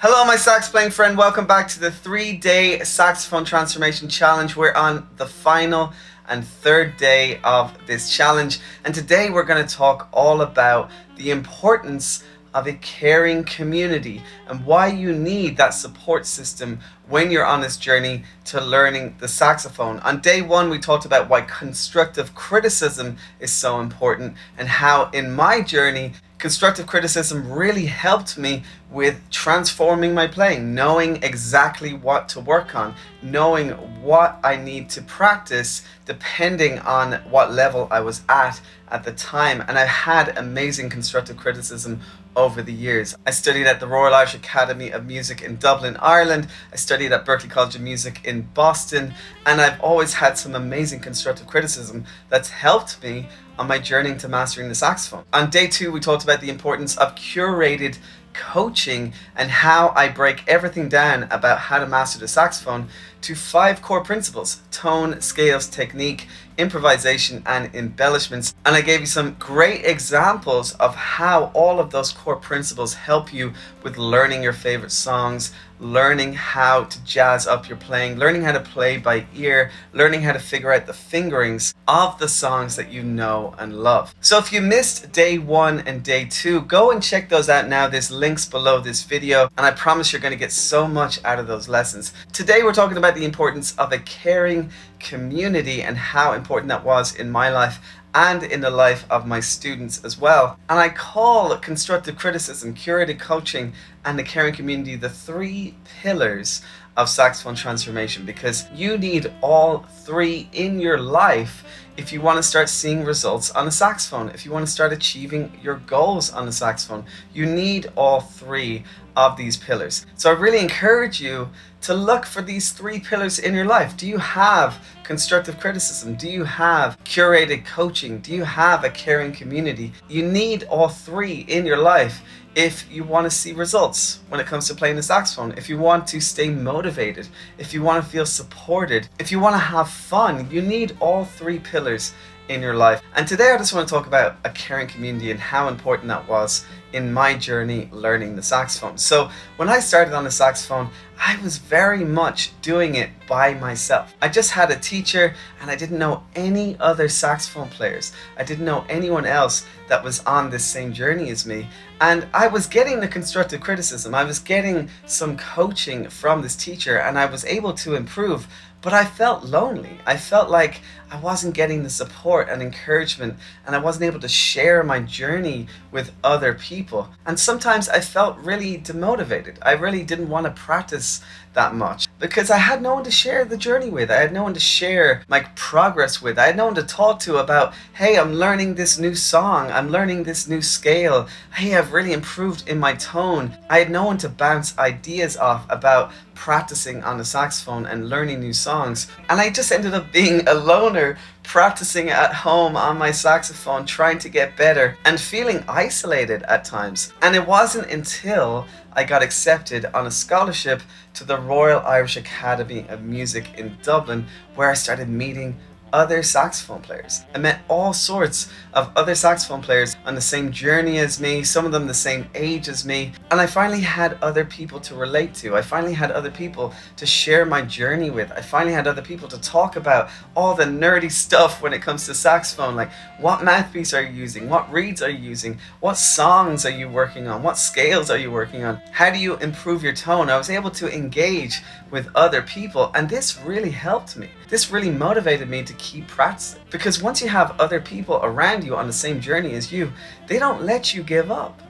Hello, my sax playing friend. Welcome back to the 3-day saxophone transformation challenge. We're on the final and third day of this challenge, and today we're going to talk all about the importance of a caring community and why you need that support system when you're on this journey to learning the saxophone. On day one, we talked about why constructive criticism is so important and how in my journey constructive criticism really helped me with transforming my playing, knowing exactly what to work on, knowing what I need to practice depending on what level I was at the time. And I had amazing constructive criticism over the years. I studied at the Royal Irish Academy of Music in Dublin, Ireland. I studied at Berklee College of Music in Boston, and I've always had some amazing constructive criticism that's helped me on my journey to mastering the saxophone. On day two, we talked about the importance of curated coaching and how I break everything down about how to master the saxophone to 5 core principles: tone, scales, technique, improvisation, and embellishments. And I gave you some great examples of how all of those core principles help you with learning your favorite songs, learning how to jazz up your playing, learning how to play by ear, learning how to figure out the fingerings of the songs that you know and love. So if you missed day 1 and day 2, go and check those out now. There's links below this video, and I promise you're going to get so much out of those lessons. Today we're talking about the importance of a caring community and how important that was in my life and in the life of my students as well. And I call constructive criticism, curated coaching, and the caring community the 3 pillars of saxophone transformation, because you need all 3 in your life if you want to start seeing results on the saxophone, if you want to start achieving your goals on the saxophone. You need all 3 of these pillars. So I really encourage you to look for these 3 pillars in your life. Do you have constructive criticism? Do you have curated coaching? Do you have a caring community? You need all 3 in your life if you want to see results when it comes to playing the saxophone, if you want to stay motivated, if you want to feel supported, if you want to have fun. You need all 3 pillars in your life. And today I just want to talk about a caring community and how important that was in my journey learning the saxophone. So when I started on the saxophone, I was very much doing it by myself. I just had a teacher, and I didn't know any other saxophone players. I didn't know anyone else that was on this same journey as me. And I was getting the constructive criticism. I was getting some coaching from this teacher, and I was able to improve. But I felt lonely. I felt like I wasn't getting the support and encouragement, and I wasn't able to share my journey with other people. And sometimes I felt really demotivated. I really didn't want to practice that much because I had no one to share the journey with. I had no one to share my progress with. I had no one to talk to about, hey, I'm learning this new song. I'm learning this new scale. Hey, I've really improved in my tone. I had no one to bounce ideas off about practicing on the saxophone and learning new songs. And I just ended up being a loner, practicing at home on my saxophone, trying to get better and feeling isolated at times. And it wasn't until I got accepted on a scholarship to the Royal Irish Academy of Music in Dublin where I started meeting other saxophone players. I met all sorts of other saxophone players on the same journey as me, some of them the same age as me, and I finally had other people to relate to. I finally had other people to share my journey with. I finally had other people to talk about all the nerdy stuff when it comes to saxophone, like what mouthpiece are you using, what reeds are you using, what songs are you working on, what scales are you working on, how do you improve your tone. I was able to engage with other people, and this really helped me. This really motivated me to keep practicing, because once you have other people around you on the same journey as you, they don't let you give up.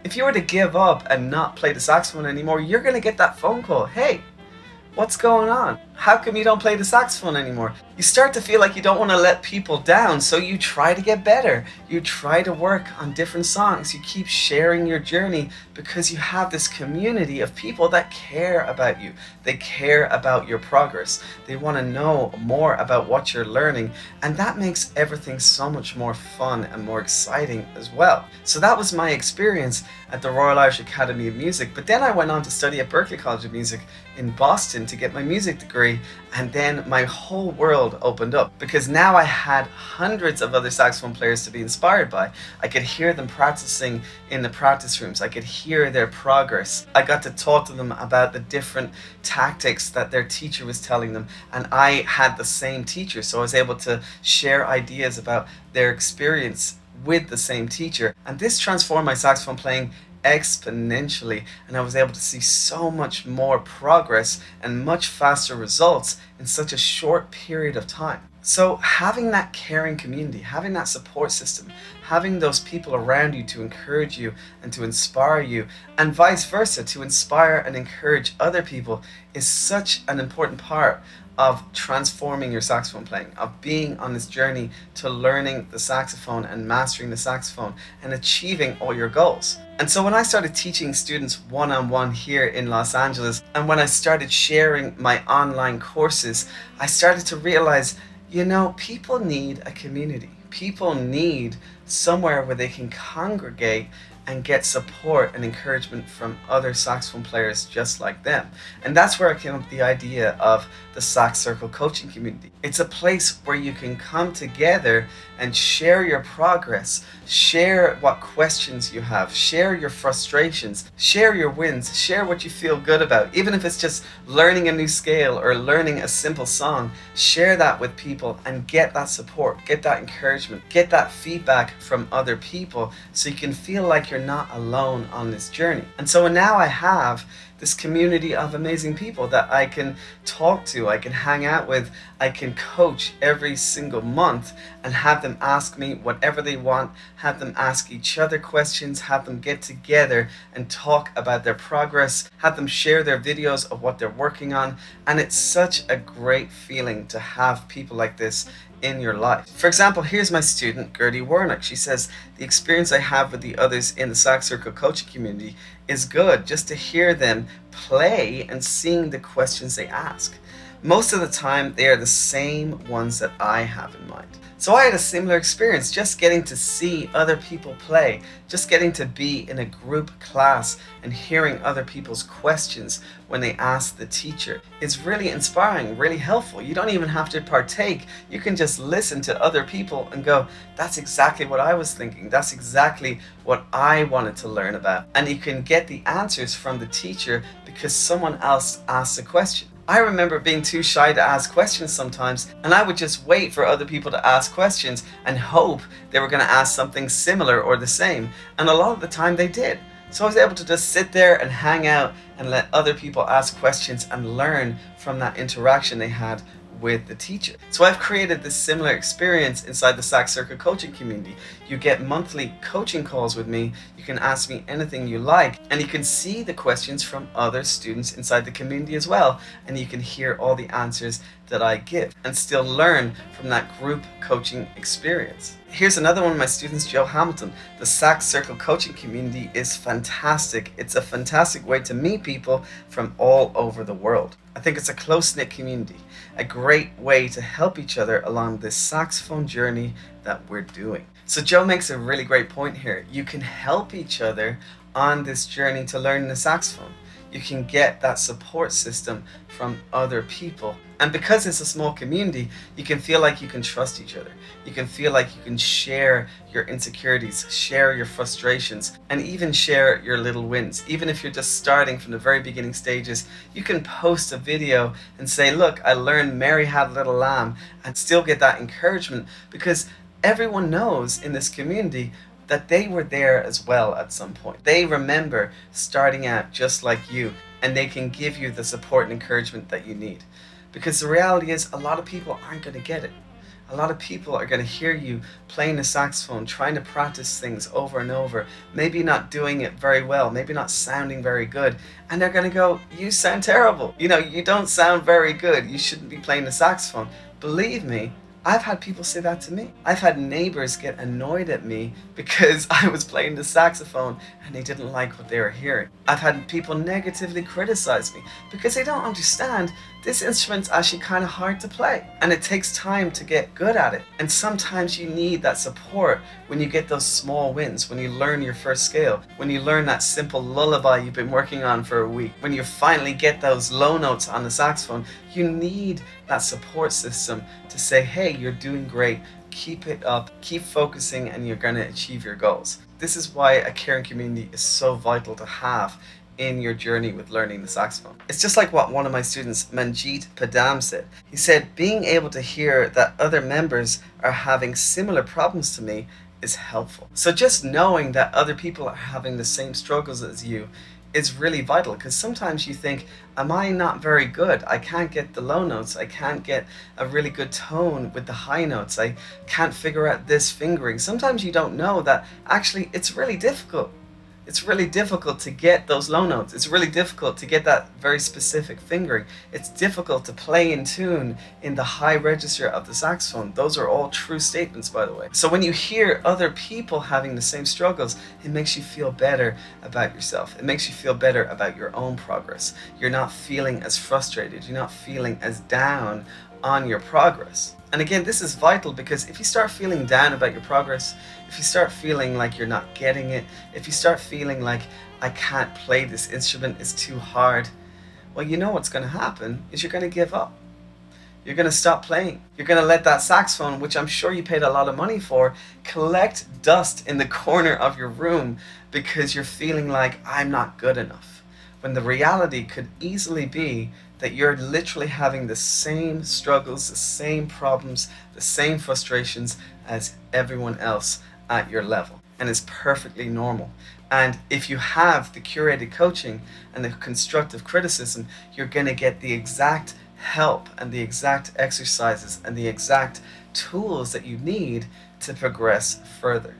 If you were to give up and not play the saxophone anymore, you're going to get that phone call. Hey, what's going on? How come you don't play the saxophone anymore? You start to feel like you don't want to let people down, so you try to get better. You try to work on different songs. You keep sharing your journey because you have this community of people that care about you. They care about your progress. They want to know more about what you're learning, and that makes everything so much more fun and more exciting as well. So that was my experience at the Royal Irish Academy of Music. But then I went on to study at Berklee College of Music in Boston to get my music degree. degree, and then my whole world opened up because now I had hundreds of other saxophone players to be inspired by. I could hear them practicing in the practice rooms. I could hear their progress. I got to talk to them about the different tactics that their teacher was telling them, and I had the same teacher, so I was able to share ideas about their experience with the same teacher. And this transformed my saxophone playing exponentially, and I was able to see so much more progress and much faster results in such a short period of time. So having that caring community, having that support system, having those people around you to encourage you and to inspire you, and vice versa, to inspire and encourage other people, is such an important part of transforming your saxophone playing, of being on this journey to learning the saxophone and mastering the saxophone and achieving all your goals. And so when I started teaching students one-on-one here in Los Angeles, and when I started sharing my online courses, I started to realize, people need a community. People need somewhere where they can congregate and get support and encouragement from other saxophone players just like them. And that's where I came up with the idea of the Sax Circle coaching community. It's a place where you can come together and share your progress, share what questions you have, share your frustrations, share your wins, share what you feel good about. Even if it's just learning a new scale or learning a simple song, share that with people and get that support, get that encouragement, get that feedback from other people so you can feel like you're not alone on this journey. And so now I have this community of amazing people that I can talk to, I can hang out with, I can coach every single month and have them ask me whatever they want, have them ask each other questions, have them get together and talk about their progress, have them share their videos of what they're working on. And it's such a great feeling to have people like this in your life. For example, here's my student GERTIE Warnick. She says, the experience I have with the others in the Sax Circle coaching community is good, just to hear them play and seeing the questions they ask. Most of the time they are the same ones that I have in mind. So I had a similar experience, just getting to see other people play, just getting to be in a group class and hearing other people's questions when they ask the teacher. It's really inspiring, really helpful. You don't even have to partake. You can just listen to other people and go, that's exactly what I was thinking. That's exactly what I wanted to learn about. And you can get the answers from the teacher because someone else asked a question. I remember being too shy to ask questions sometimes, and I would just wait for other people to ask questions and hope they were going to ask something similar or the same, and a lot of the time they did. So I was able to just sit there and hang out and let other people ask questions and learn from that interaction they had with the teacher. So I've created this similar experience inside the Sax Circle coaching community. You get monthly coaching calls with me, you can ask me anything you like, and you can see the questions from other students inside the community as well, and you can hear all the answers that I give and still learn from that group coaching experience. Here's another one of my students, Joe Hamilton. The Sax Circle coaching community is fantastic. It's a fantastic way to meet people from all over the world. I think it's a close-knit community, a great way to help each other along this saxophone journey that we're doing. So Joe makes a really great point here. You can help each other on this journey to learning the saxophone. You can get that support system from other people. And because it's a small community, you can feel like you can trust each other. You can feel like you can share your insecurities, share your frustrations, and even share your little wins. Even if you're just starting from the very beginning stages, you can post a video and say, look, I learned Mary Had a Little Lamb, and still get that encouragement because everyone knows in this community that they were there as well at some point. They remember starting out just like you, and they can give you the support and encouragement that you need. Because the reality is, a lot of people aren't going to get it. A lot of people are going to hear you playing the saxophone, trying to practice things over and over, maybe not doing it very well, maybe not sounding very good, and they're going to go, you sound terrible. You don't sound very good. You shouldn't be playing the saxophone. Believe me, I've had people say that to me. I've had neighbors get annoyed at me because I was playing the saxophone and they didn't like what they were hearing. I've had people negatively criticize me because they don't understand this instrument's actually kind of hard to play and it takes time to get good at it. And sometimes you need that support when you get those small wins, when you learn your first scale, when you learn that simple lullaby you've been working on for a week, when you finally get those low notes on the saxophone. You need that support system to say, hey, you're doing great, keep it up, keep focusing, and you're going to achieve your goals. This is why a caring community is so vital to have in your journey with learning the saxophone. It's just like what one of my students, MANJIT PADAM, said. He said, being able to hear that other members are having similar problems to me is helpful. So just knowing that other people are having the same struggles as you is really vital, because sometimes you think, am I not very good? I can't get the low notes. I can't get a really good tone with the high notes. I can't figure out this fingering. Sometimes you don't know that actually it's really difficult. It's really difficult to get those low notes. It's really difficult to get that very specific fingering. It's difficult to play in tune in the high register of the saxophone. Those are all true statements, by the way. So when you hear other people having the same struggles, it makes you feel better about yourself. It makes you feel better about your own progress. You're not feeling as frustrated. You're not feeling as down on your progress. And again, this is vital, because if you start feeling down about your progress, if you start feeling like you're not getting it, if you start feeling like, I can't play this instrument, it's too hard, well, you know what's going to happen is you're going to give up. You're going to stop playing. You're going to let that saxophone, which I'm sure you paid a lot of money for, collect dust in the corner of your room because you're feeling like, I'm not good enough. When the reality could easily be that you're literally having the same struggles, the same problems, the same frustrations as everyone else at your level. And it's perfectly normal. And if you have the curated coaching and the constructive criticism, you're going to get the exact help and the exact exercises and the exact tools that you need to progress further.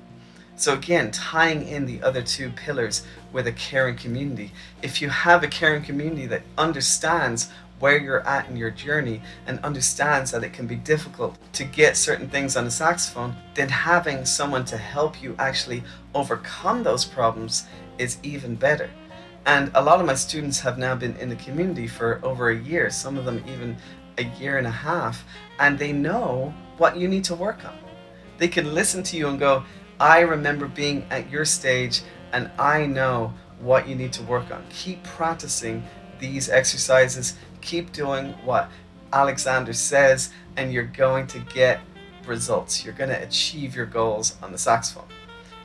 So again, tying in the other two pillars with a caring community. If you have a caring community that understands where you're at in your journey and understands that it can be difficult to get certain things on the saxophone, then having someone to help you actually overcome those problems is even better. And a lot of my students have now been in the community for over a year, some of them even a year and a half, and they know what you need to work on. They can listen to you and go, I remember being at your stage and I know what you need to work on. Keep practicing these exercises, keep doing what Alexander says, and you're going to get results. You're going to achieve your goals on the saxophone.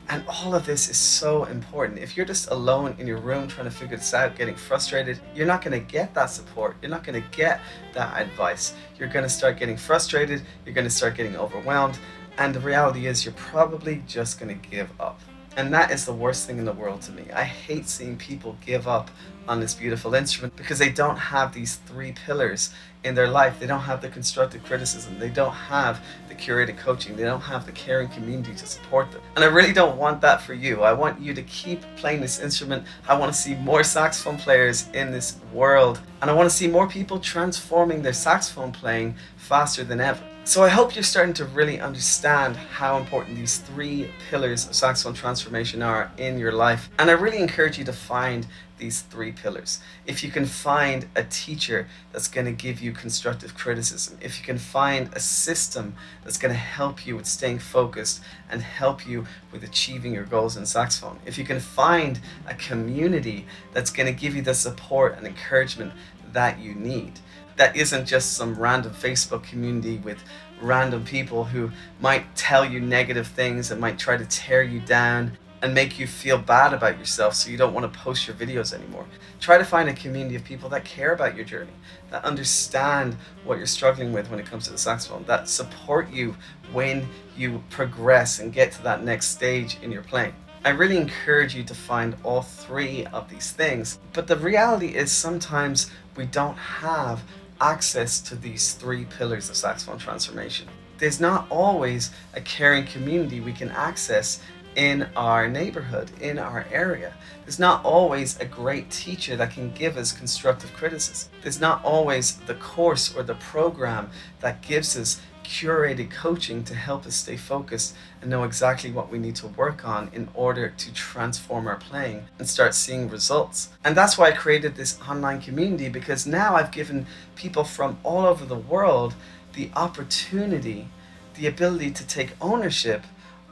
And all of this is so important. If you're just alone in your room trying to figure this out, getting frustrated, you're not going to get that support. You're not going to get that advice. You're going to start getting frustrated. You're going to start getting overwhelmed. And the reality is you're probably just going to give up. And that is the worst thing in the world to me. I hate seeing people give up on this beautiful instrument because they don't have these three pillars in their life. They don't have the constructive criticism. They don't have the curated coaching. They don't have the caring community to support them. And I really don't want that for you. I want you to keep playing this instrument. I want to see more saxophone players in this world. And I want to see more people transforming their saxophone playing faster than ever. So I hope you're starting to really understand how important these three pillars of saxophone transformation are in your life. And I really encourage you to find these three pillars. If you can find a teacher that's going to give you constructive criticism, if you can find a system that's going to help you with staying focused and help you with achieving your goals in saxophone, if you can find a community that's going to give you the support and encouragement that you need, that isn't just some random Facebook community with random people who might tell you negative things and might try to tear you down and make you feel bad about yourself so you don't want to post your videos anymore. Try to find a community of people that care about your journey, that understand what you're struggling with when it comes to the saxophone, that support you when you progress and get to that next stage in your playing. I really encourage you to find all three of these things, but the reality is sometimes we don't have access to these three pillars of saxophone transformation. There's not always a caring community we can access in our neighborhood, in our area. There's not always a great teacher that can give us constructive criticism. There's not always the course or the program that gives us curated coaching to help us stay focused and know exactly what we need to work on in order to transform our playing and start seeing results. And that's why I created this online community, because now I've given people from all over the world the opportunity, the ability to take ownership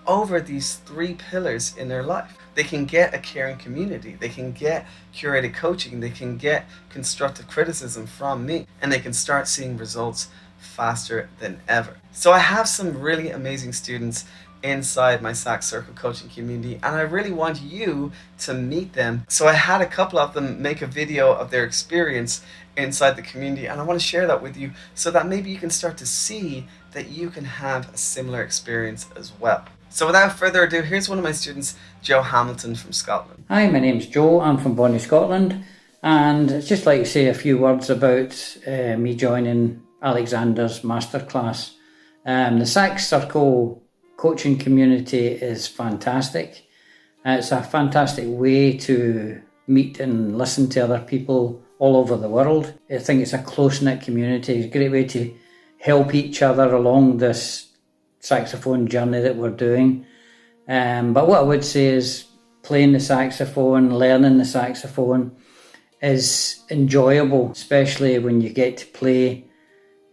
over these 3 pillars in their life. They can get a caring community, they can get curated coaching, they can get constructive criticism from me, and they can start seeing results faster than ever. So I have some really amazing students inside my Sax Circle coaching community, and I really want you to meet them. So I had a couple of them make a video of their experience inside the community, and I want to share that with you so that maybe you can start to see that you can have a similar experience as well. So without further ado, here's one of my students, Joe Hamilton from Scotland. Hi, my name's Joe. I'm from Bonnie, Scotland, and I'd just like to say a few words about me joining Alexander's Masterclass. The Sax Circle coaching community is fantastic. It's a fantastic way to meet and listen to other people all over the world. I think it's a close-knit community. It's a great way to help each other along this saxophone journey that we're doing. But what I would say is playing the saxophone, learning the saxophone is enjoyable, especially when you get to play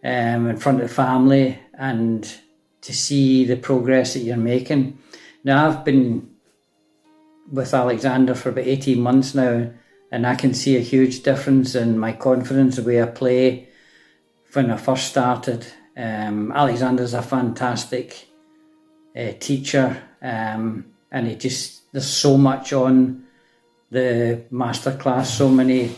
in front of family and to see the progress that you're making. Now, I've been with Alexander for about 18 months now, and I can see a huge difference in my confidence, the way I play when I first started. Alexander's a fantastic teacher, and there's so much on the masterclass, so many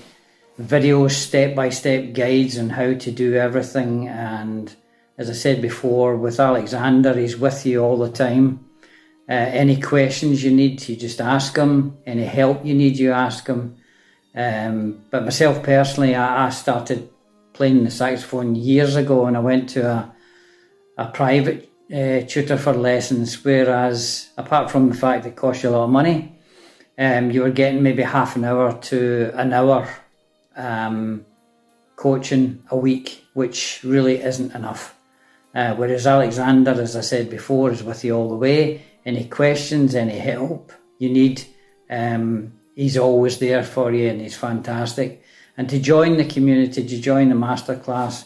videos, step-by-step guides on how to do everything. And as I said before, with Alexander, he's with you all the time. Any questions you need, you just ask him. Any help you need, you ask him. But myself personally, I started playing the saxophone years ago, and I went to a private tutor for lessons, whereas apart from the fact it cost you a lot of money, you were getting maybe half an hour to an hour coaching a week, which really isn't enough. Whereas Alexander, as I said before, is with you all the way. Any questions, any help you need, he's always there for you, and he's fantastic. And to join the community, to join the masterclass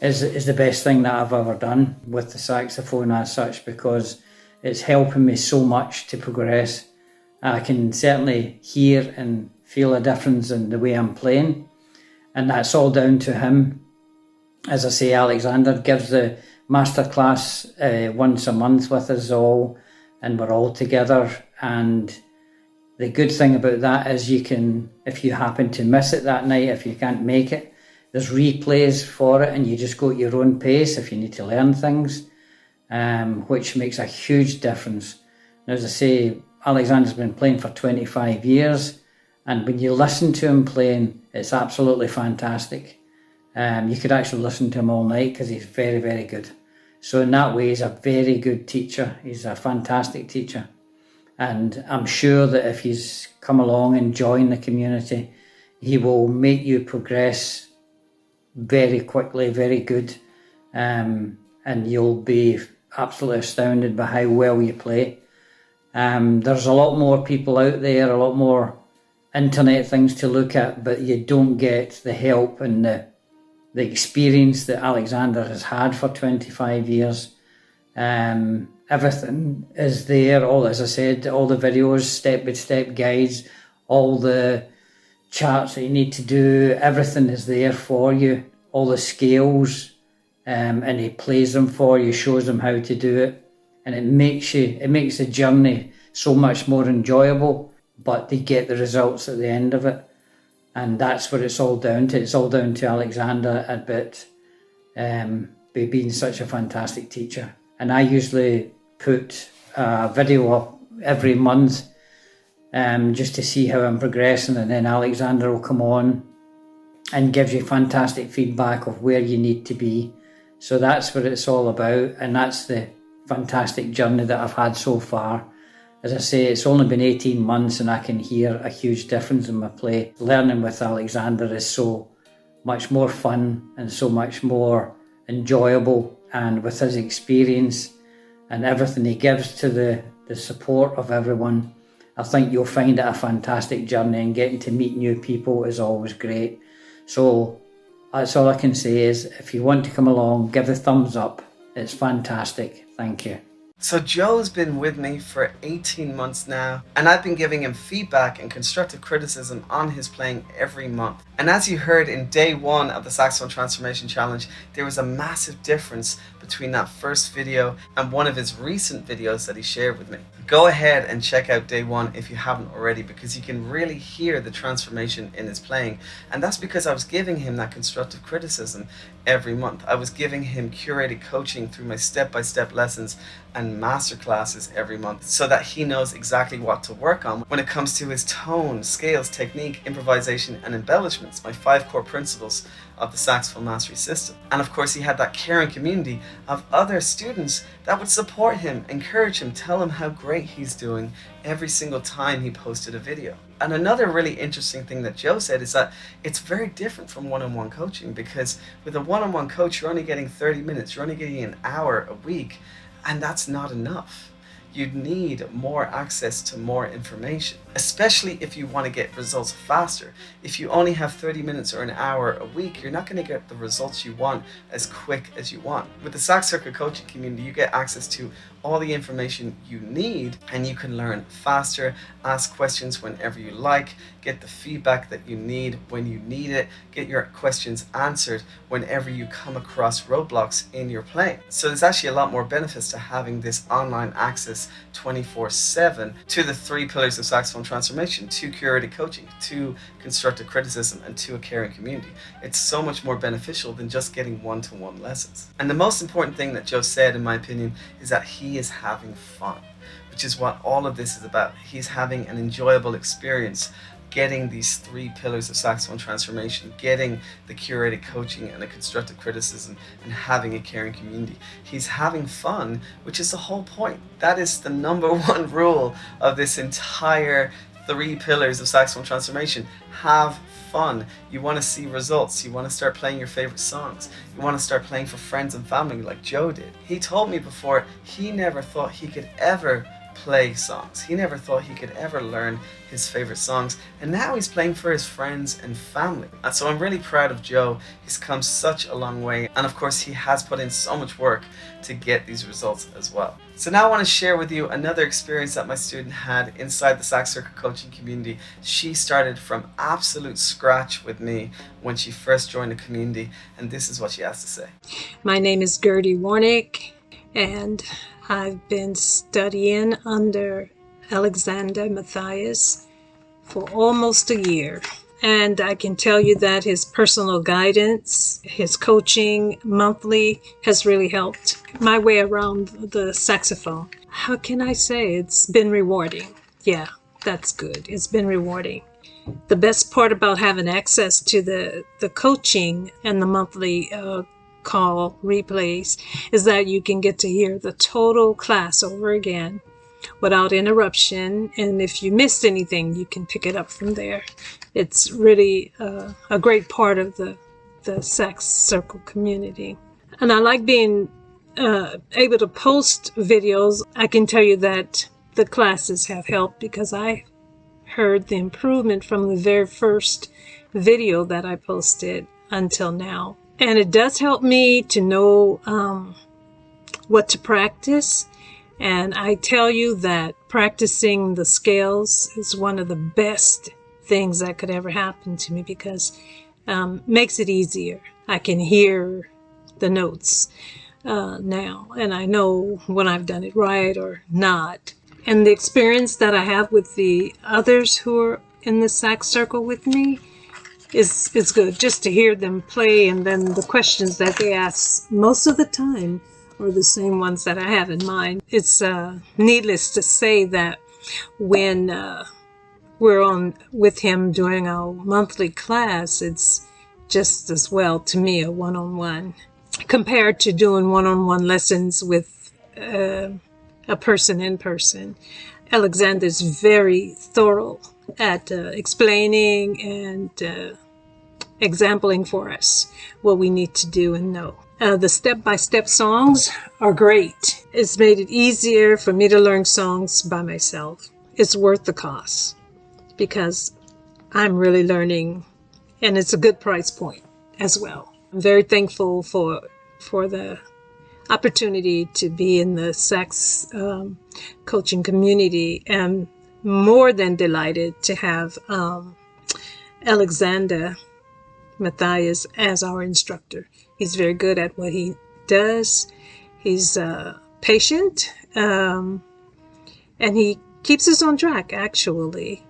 is the best thing that I've ever done with the saxophone as such, because it's helping me so much to progress. I can certainly hear and feel a difference in the way I'm playing, and that's all down to him. As I say, Alexander gives the masterclass once a month with us all, and we're all together. And the good thing about that is you can, if you happen to miss it that night, if you can't make it, there's replays for it, and you just go at your own pace if you need to learn things, which makes a huge difference. And as I say, Alexander's been playing for 25 years, and when you listen to him playing, it's absolutely fantastic. You could actually listen to him all night because he's very, very good. So in that way, he's a very good teacher. He's a fantastic teacher. And I'm sure that if he's come along and joined the community, he will make you progress very quickly, very good. And you'll be absolutely astounded by how well you play. There's a lot more people out there, a lot more internet things to look at, but you don't get the help and the experience that Alexander has had for 25 years. Everything is there, as I said, all the videos, step-by-step guides, all the charts that you need to do, everything is there for you, all the scales, and he plays them for you, shows them how to do it, and it makes the journey so much more enjoyable, but they get the results at the end of it. And that's what it's all down to. It's all down to Alexander about being such a fantastic teacher. And I usually put a video up every month just to see how I'm progressing, and then Alexander will come on and gives you fantastic feedback of where you need to be. So that's what it's all about, and that's the fantastic journey that I've had so far. As I say, it's only been 18 months and I can hear a huge difference in my play. Learning with Alexander is so much more fun and so much more enjoyable and with his experience and everything he gives to the support of everyone, I think you'll find it a fantastic journey, and getting to meet new people is always great. So that's all I can say is, if you want to come along, give the thumbs up. It's fantastic. Thank you. So Joe's been with me for 18 months now, and I've been giving him feedback and constructive criticism on his playing every month. And as you heard in day 1 of the Saxophone Transformation Challenge, there was a massive difference between that first video and one of his recent videos that he shared with me. Go ahead and check out day 1 if you haven't already, because you can really hear the transformation in his playing. And that's because I was giving him that constructive criticism every month. I was giving him curated coaching through my step-by-step lessons and masterclasses every month, so that he knows exactly what to work on when it comes to his tone, scales, technique, improvisation, and embellishments, my 5 core principles of the saxophone mastery system. And of course, he had that caring community of other students that would support him, encourage him, tell him how great he's doing every single time he posted a video. And another really interesting thing that Joe said is that it's very different from one-on-one coaching, because with a one-on-one coach, you're only getting 30 minutes, you're only getting an hour a week, and that's not enough. You'd need more access to more information, especially if you want to get results faster. If you only have 30 minutes or an hour a week, you're not going to get the results you want as quick as you want. With the Sax Circle coaching community, you get access to all the information you need, and you can learn faster, ask questions whenever you like, get the feedback that you need when you need it, get your questions answered whenever you come across roadblocks in your playing. So there's actually a lot more benefits to having this online access 24/7 to the 3 pillars of saxophone transformation, to curated coaching, to constructive criticism, and to a caring community. It's so much more beneficial than just getting one-to-one lessons. And the most important thing that Joe said, in my opinion, is that he is having fun, which is what all of this is about. He's having an enjoyable experience getting these 3 pillars of saxophone transformation, getting the curated coaching and the constructive criticism, and having a caring community. He's having fun, which is the whole point. That is the number 1 rule of this entire 3 pillars of saxophone transformation. Have fun. You want to see results. You want to start playing your favorite songs. You want to start playing for friends and family like Joe did. He told me before he never thought he could ever play songs. He never thought he could ever learn his favorite songs, and now he's playing for his friends and family. And so I'm really proud of Joe. He's come such a long way, and of course he has put in so much work to get these results as well. So now I want to share with you another experience that my student had inside the Sax Circle coaching community. She started from absolute scratch with me when she first joined the community, and this is what she has to say. My name is GERTIE WARNICK, and I've been studying under Alexander Matthias for almost a year. And I can tell you that his personal guidance, his coaching monthly has really helped my way around the saxophone. How can I say? It's been rewarding. Yeah, that's good. It's been rewarding. The best part about having access to the coaching and the monthly call replays is that you can get to hear the total class over again without interruption, and if you missed anything you can pick it up from there. It's really a great part of the Sax Circle community, and I like being able to post videos. I can tell you that the classes have helped, because I heard the improvement from the very first video that I posted until now. And it does help me to know what to practice. And I tell you that practicing the scales is one of the best things that could ever happen to me, because makes it easier. I can hear the notes now, and I know when I've done it right or not. And the experience that I have with the others who are in the Sax Circle with me is good, just to hear them play, and then the questions that they ask most of the time are the same ones that I have in mind. It's needless to say that when we're on with him during our monthly class, it's just as well to me a one-on-one compared to doing one-on-one lessons with a person in person. Alexander's very thorough at explaining and exempling for us what we need to do and know. The step-by-step songs are great. It's made it easier for me to learn songs by myself. It's worth the cost because I'm really learning, and it's a good price point as well. I'm very thankful for the opportunity to be in the sax coaching community, and more than delighted to have Alexander Matthias as our instructor. He's very good at what he does. He's patient, and he keeps us on track, actually.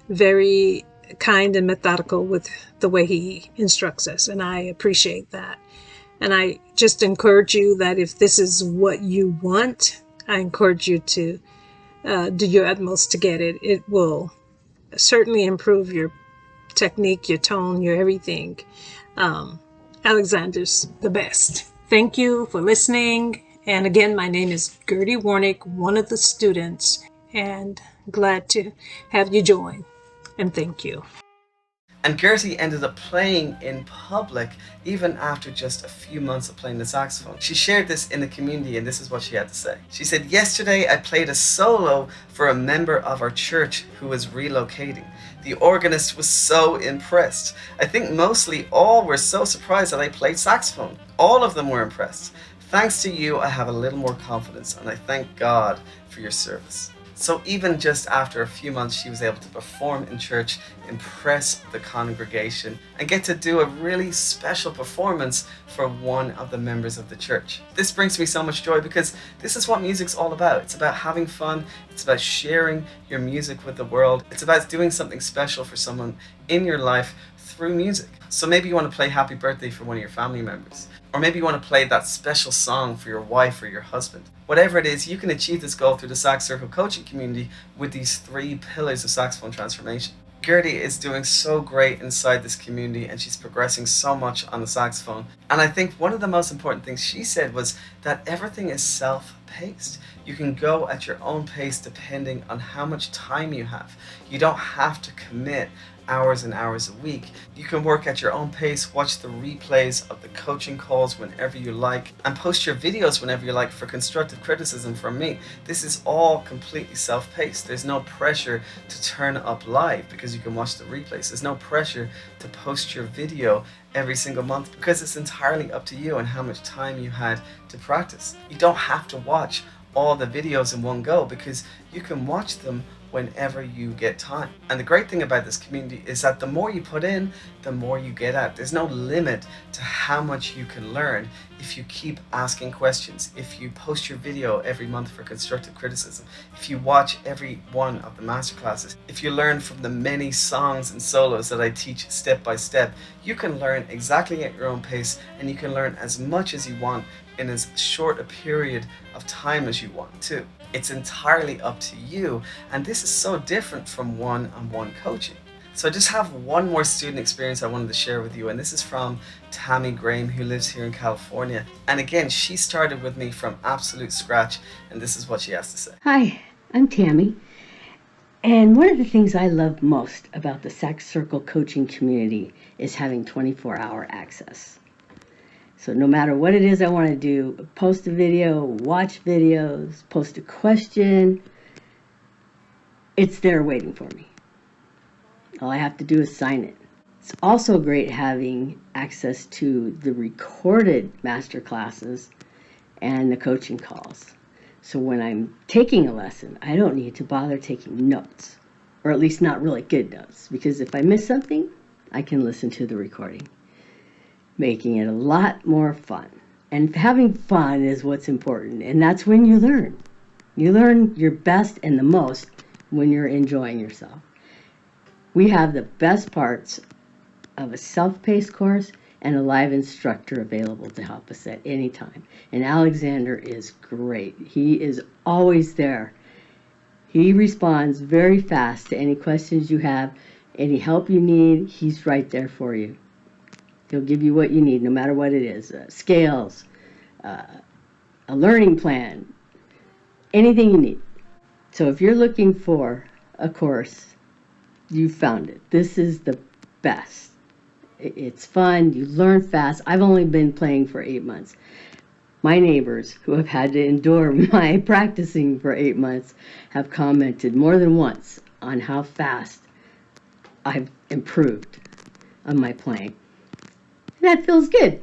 Very kind and methodical with the way he instructs us, and I appreciate that. And I just encourage you that if this is what you want, I encourage you to do your utmost to get it. It will certainly improve your technique, your tone, your everything. Alexander's the best. Thank you for listening. And again, my name is Gertie Warnick, one of the students, and glad to have you join. And thank you. And Gertie ended up playing in public even after just a few months of playing the saxophone. She shared this in the community, and this is what she had to say. She said, "Yesterday I played a solo for a member of our church who was relocating. The organist was so impressed. I think mostly all were so surprised that I played saxophone. All of them were impressed. Thanks to you, I have a little more confidence, and I thank God for your service." So even just after a few months, she was able to perform in church, impress the congregation, and get to do a really special performance for one of the members of the church. This brings me so much joy because this is what music's all about. It's about having fun. It's about sharing your music with the world. It's about doing something special for someone in your life through music. So maybe you want to play Happy Birthday for one of your family members. Or maybe you want to play that special song for your wife or your husband. Whatever it is, you can achieve this goal through the Sax Circle coaching community with these 3 pillars of saxophone transformation. Gertie is doing so great inside this community, and she's progressing so much on the saxophone. And I think one of the most important things she said was that everything is self-paced. You can go at your own pace depending on how much time you have. You don't have to commit hours and hours a week. You can work at your own pace, watch the replays of the coaching calls whenever you like, and post your videos whenever you like for constructive criticism from me. This is all completely self-paced. There's no pressure to turn up live because you can watch the replays. There's no pressure to post your video every single month because it's entirely up to you and how much time you had to practice. You don't have to watch all the videos in one go because you can watch them whenever you get time. And the great thing about this community is that the more you put in, the more you get out. There's no limit to how much you can learn if you keep asking questions, if you post your video every month for constructive criticism, if you watch every one of the masterclasses, if you learn from the many songs and solos that I teach step by step. You can learn exactly at your own pace, and you can learn as much as you want in as short a period of time as you want to. It's entirely up to you, and this is so different from one-on-one coaching. So I just have one more student experience I wanted to share with you, and this is from Tammy Graham, who lives here in California. And again, she started with me from absolute scratch, and this is what she has to say. Hi, I'm Tammy, and one of the things I love most about the Sax Circle coaching community is having 24-hour access. So no matter what it is I want to do, post a video, watch videos, post a question, it's there waiting for me. All I have to do is sign it. It's also great having access to the recorded master classes and the coaching calls. So when I'm taking a lesson, I don't need to bother taking notes, or at least not really good notes, because if I miss something, I can listen to the recording, making it a lot more fun. And having fun is what's important, and that's when you learn. You learn your best and the most when you're enjoying yourself. We have the best parts of a self-paced course and a live instructor available to help us at any time. And Alexander is great. He is always there. He responds very fast to any questions you have, any help you need. He's right there for you. He'll give you what you need, no matter what it is. Scales, a learning plan, anything you need. So if you're looking for a course, you found it. This is the best. It's fun. You learn fast. I've only been playing for 8 months. My neighbors, who have had to endure my practicing for 8 months, have commented more than once on how fast I've improved on my playing. That feels good.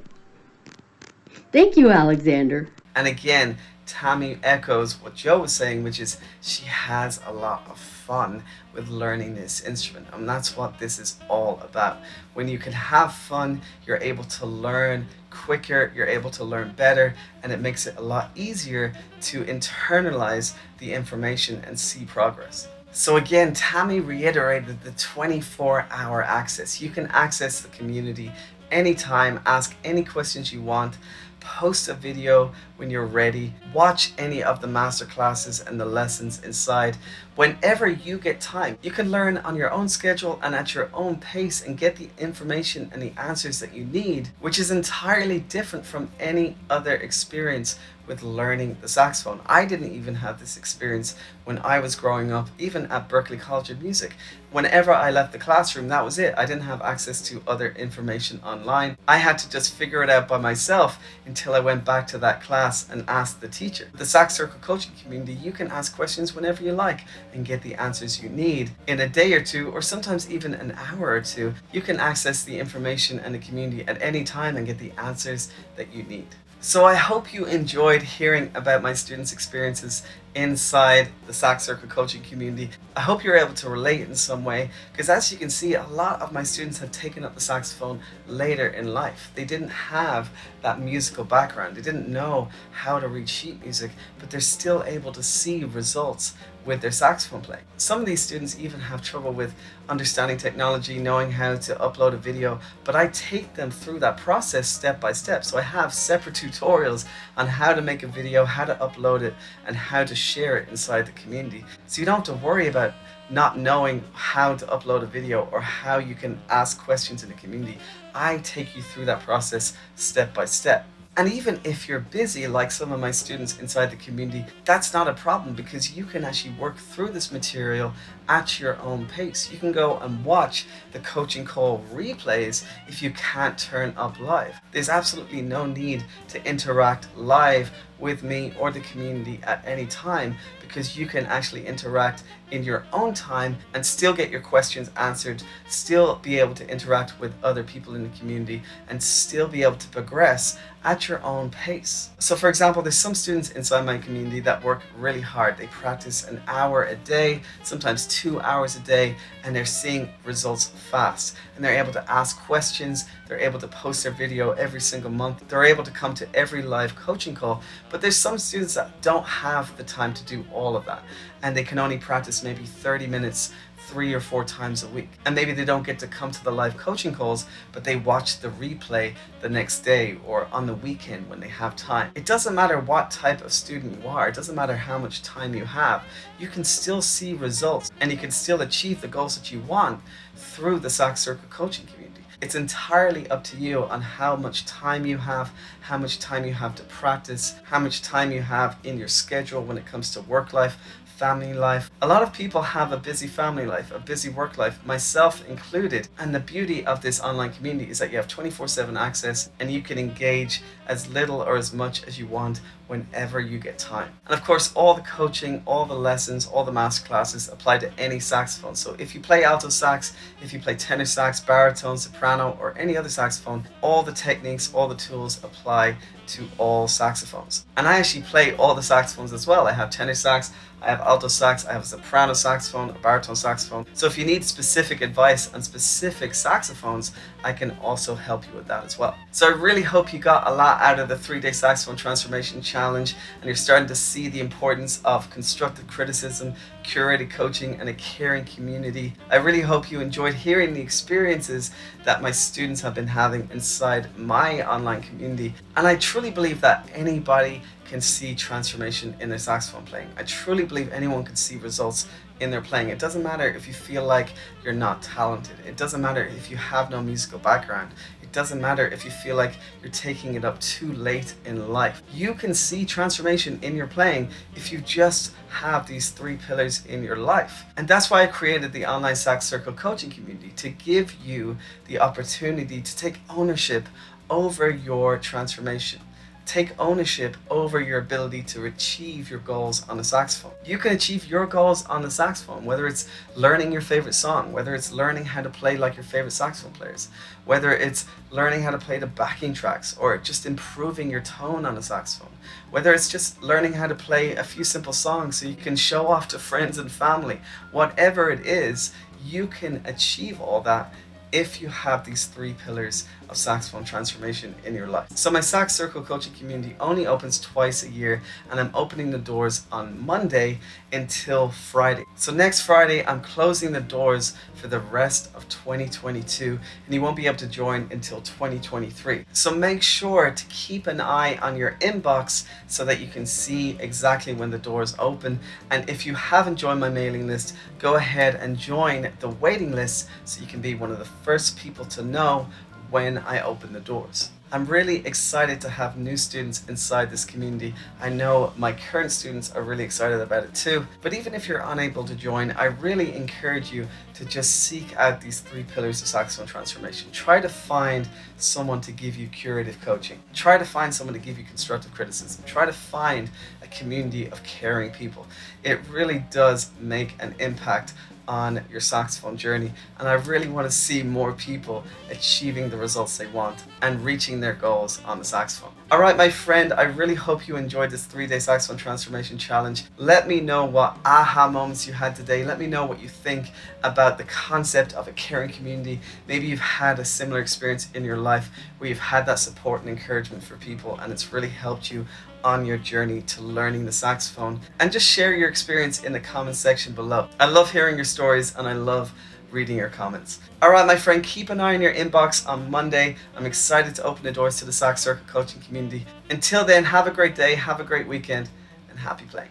Thank you, Alexander. And again, Tammy echoes what Joe was saying, which is she has a lot of fun with learning this instrument. And that's what this is all about. When you can have fun, you're able to learn quicker, you're able to learn better, and it makes it a lot easier to internalize the information and see progress. So again, Tammy reiterated the 24-hour access. You can access the community anytime, ask any questions you want, post a video when you're ready, watch any of the master classes and the lessons inside. Whenever you get time, you can learn on your own schedule and at your own pace and get the information and the answers that you need, which is entirely different from any other experience with learning the saxophone. I didn't even have this experience when I was growing up, even at Berklee College of Music. Whenever I left the classroom, that was it. I didn't have access to other information online. I had to just figure it out by myself until I went back to that class and asked the teacher. The Sax Circle coaching community, you can ask questions whenever you like and get the answers you need. In a day or two, or sometimes even an hour or two, you can access the information and the community at any time and get the answers that you need. So I hope you enjoyed hearing about my students' experiences inside the Sax Circle coaching community. I hope you're able to relate in some way, because as you can see, a lot of my students have taken up the saxophone later in life. They didn't have that musical background. They didn't know how to read sheet music, but they're still able to see results with their saxophone playing. Some of these students even have trouble with understanding technology, knowing how to upload a video, but I take them through that process step by step. So I have separate tutorials on how to make a video, how to upload it, and how to share it inside the community. So you don't have to worry about not knowing how to upload a video or how you can ask questions in the community. I take you through that process step by step. And even if you're busy, like some of my students inside the community, that's not a problem, because you can actually work through this material at your own pace. You can go and watch the coaching call replays if you can't turn up live. There's absolutely no need to interact live with me or the community at any time, because you can actually interact in your own time and still get your questions answered, still be able to interact with other people in the community, and still be able to progress at your own pace. So for example, there's some students inside my community that work really hard. They practice an hour a day, sometimes 2 hours a day, and they're seeing results fast. And they're able to ask questions, they're able to post their video every single month, they're able to come to every live coaching call. But there's some students that don't have the time to do all of that, and they can only practice maybe 30 minutes 3 or 4 times a week. And maybe they don't get to come to the live coaching calls, but they watch the replay the next day or on the weekend when they have time. It doesn't matter what type of student you are, it doesn't matter how much time you have, you can still see results and you can still achieve the goals that you want through the Sax Circle coaching community. It's entirely up to you on how much time you have, how much time you have to practice, how much time you have in your schedule when it comes to work life, family life. A lot of people have a busy family life, a busy work life, myself included. And the beauty of this online community is that you have 24/7 access and you can engage as little or as much as you want whenever you get time. And of course, all the coaching, all the lessons, all the master classes apply to any saxophone. So if you play alto sax, if you play tenor sax, baritone, soprano, or any other saxophone, all the techniques, all the tools apply to all saxophones. And I actually play all the saxophones as well. I have tenor sax, I have alto sax, I have a soprano saxophone, a baritone saxophone. So if you need specific advice on specific saxophones, I can also help you with that as well. So I really hope you got a lot out of the 3-day saxophone transformation challenge, and you're starting to see the importance of constructive criticism, curated coaching, and a caring community. I really hope you enjoyed hearing the experiences that my students have been having inside my online community. And I truly believe that anybody can see transformation in their saxophone playing. I truly believe anyone can see results in their playing. It doesn't matter if you feel like you're not talented. It doesn't matter if you have no musical background. It doesn't matter if you feel like you're taking it up too late in life. You can see transformation in your playing if you just have these 3 pillars in your life. And that's why I created the online Sax Circle coaching community, to give you the opportunity to take ownership over your transformation. Take ownership over your ability to achieve your goals on the saxophone. You can achieve your goals on the saxophone, whether it's learning your favorite song, whether it's learning how to play like your favorite saxophone players, whether it's learning how to play the backing tracks, or just improving your tone on the saxophone, whether it's just learning how to play a few simple songs so you can show off to friends and family. Whatever it is, you can achieve all that if you have these 3 pillars of saxophone transformation in your life. So my Sax Circle coaching community only opens twice a year, and I'm opening the doors on Monday until Friday. So next Friday, I'm closing the doors for the rest of 2022, and you won't be able to join until 2023. So make sure to keep an eye on your inbox so that you can see exactly when the doors open. And if you haven't joined my mailing list, go ahead and join the waiting list so you can be one of the first people to know when I open the doors. I'm really excited to have new students inside this community. I know my current students are really excited about it too. But even if you're unable to join, I really encourage you to just seek out these 3 pillars of saxophone transformation. Try to find someone to give you curative coaching. Try to find someone to give you constructive criticism. Try to find a community of caring people. It really does make an impact on your saxophone journey, and I really want to see more people achieving the results they want and reaching their goals on the saxophone. Alright my friend, I really hope you enjoyed this 3-day saxophone transformation challenge. Let me know what aha moments you had today. Let me know what you think about the concept of a caring community. Maybe you've had a similar experience in your life where you've had that support and encouragement for people, and it's really helped you on your journey to learning the saxophone. And just share your experience in the comments section below. I love hearing your stories, and I love reading your comments. Alright my friend, keep an eye on your inbox on Monday. I'm excited to open the doors to the Sax Circle coaching community. Until then, have a great day, have a great weekend, and happy playing.